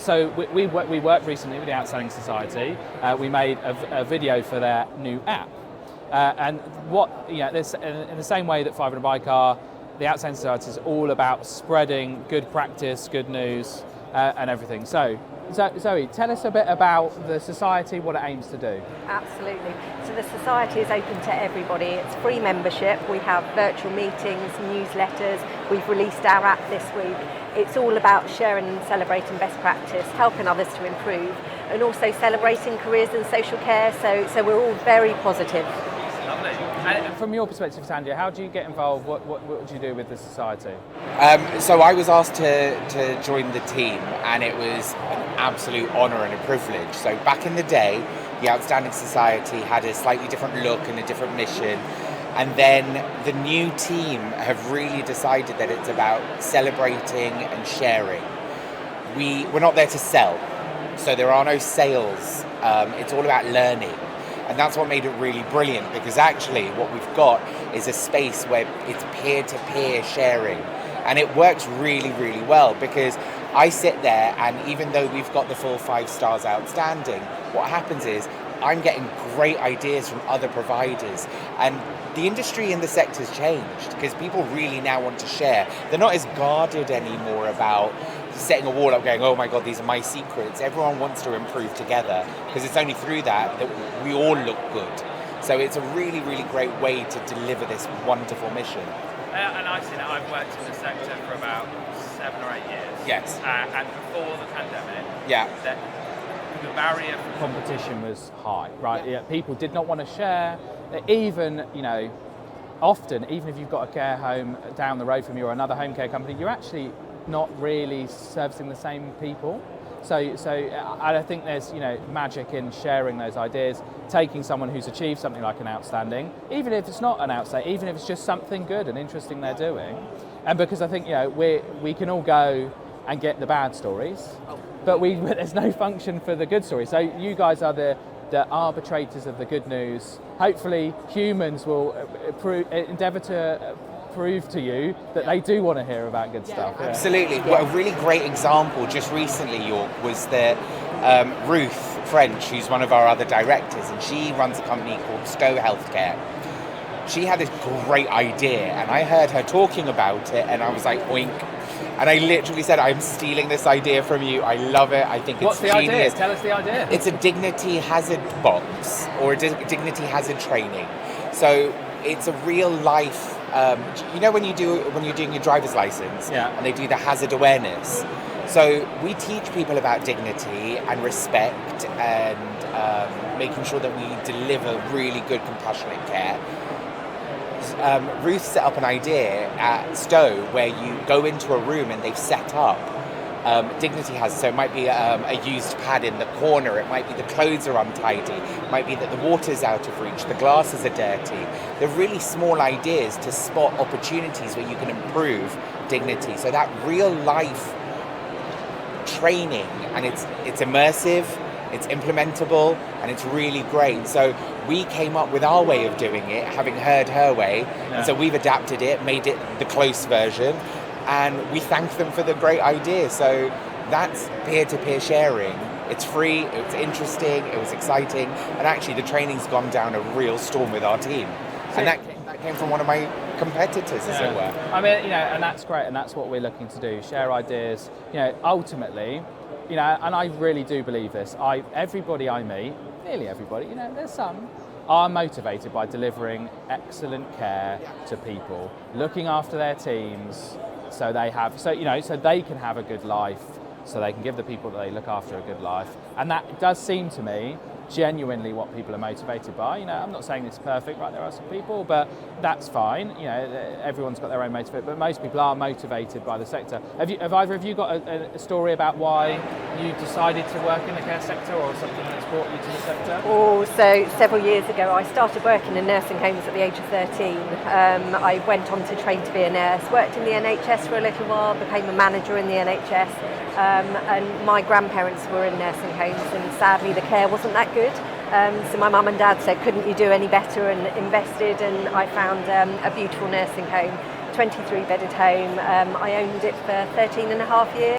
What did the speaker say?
so we worked recently with the Outstanding Society. We made a video for their new app. And this, in the same way that 500 by Car, the Outstanding Society is all about spreading good practice, good news, and everything. So, Zoe, tell us a bit about the Society, what it aims to do. Absolutely. So the Society is open to everybody. It's free membership. We have virtual meetings, newsletters. We've released our app this week. It's all about sharing and celebrating best practice, helping others to improve, and also celebrating careers in social care. So we're all very positive. Lovely. And from your perspective, Sanjay, how do you get involved? What do you do with the Society? So I was asked to join the team, and it was an absolute honour and a privilege. So back in the day, the Outstanding Society had a slightly different look and a different mission. And then the new team have really decided that it's about celebrating and sharing. We're not there to sell, so there are no sales. It's all about learning. And that's what made it really brilliant, because actually what we've got is a space where it's peer-to-peer sharing. And it works really, really well, because I sit there, and even though we've got the full 5 stars outstanding, what happens is I'm getting great ideas from other providers. And the industry in the sector has changed, because people really now want to share. They're not as guarded anymore about setting a wall up going, oh my God, these are my secrets. Everyone wants to improve together, because it's only through that we all look good. So it's a really, really great way to deliver this wonderful mission. And I've seen it. I've worked in the sector for about 7 or 8 years. Yes. And before the pandemic, Yeah. the barrier for competition was high, right? Yeah. People did not want to share. Even, often, even if you've got a care home down the road from you or another home care company, you're actually not really servicing the same people. So I think there's magic in sharing those ideas, taking someone who's achieved something like an outstanding, even if it's not an outstanding, even if it's just something good and interesting they're doing. And because I think we can all go and get the bad stories, but there's no function for the good stories. So you guys are the arbitrators of the good news. Hopefully humans will endeavour to prove to you that they do want to hear about good stuff. Yeah. Absolutely. Well, a really great example just recently, York, was that Ruth French, who's one of our other directors, and she runs a company called Stowe Healthcare. She had this great idea, and I heard her talking about it, and I was like, oink. And I literally said, I'm stealing this idea from you. I love it. I think it's genius. What's the idea? Tell us the idea. It's a dignity hazard box, or a dignity hazard training. So it's a real life, when you're doing your driver's license, yeah, and they do the hazard awareness. So we teach people about dignity and respect, and making sure that we deliver really good, compassionate care. Ruth set up an idea at Stowe where you go into a room and they've set up dignity hazards. So it might be a used pad in the corner, it might be the clothes are untidy, it might be that the water's out of reach, the glasses are dirty. They're really small ideas to spot opportunities where you can improve dignity. So that real life training, and it's immersive, it's implementable, and it's really great. So we came up with our way of doing it, having heard her way, and so we've adapted it, made it the close version, and we thank them for the great idea. So that's peer-to-peer sharing. It's free, it's interesting, it was exciting, and actually the training's gone down a real storm with our team. And that came from one of my competitors, as it were. I mean, and that's great, and that's what we're looking to do, share ideas. Ultimately, and I really do believe this. Everybody I meet, nearly everybody, there's some, are motivated by delivering excellent care to people, looking after their teams, so they can have a good life, so they can give the people that they look after a good life. And that does seem to me genuinely what people are motivated by. I'm not saying it's perfect, right? There are some people, but that's fine. Everyone's got their own motivation, but most people are motivated by the sector. Have either of you got a story about why you decided to work in the care sector, or something that's brought you to the sector? So several years ago, I started working in nursing homes at the age of 13. I went on to train to be a nurse, worked in the NHS for a little while, became a manager in the NHS, and my grandparents were in nursing homes, and sadly the care wasn't that good. So my mum and dad said, couldn't you do any better, and invested, and I found a beautiful nursing home, 23 bedded home. I owned it for 13 and a half years.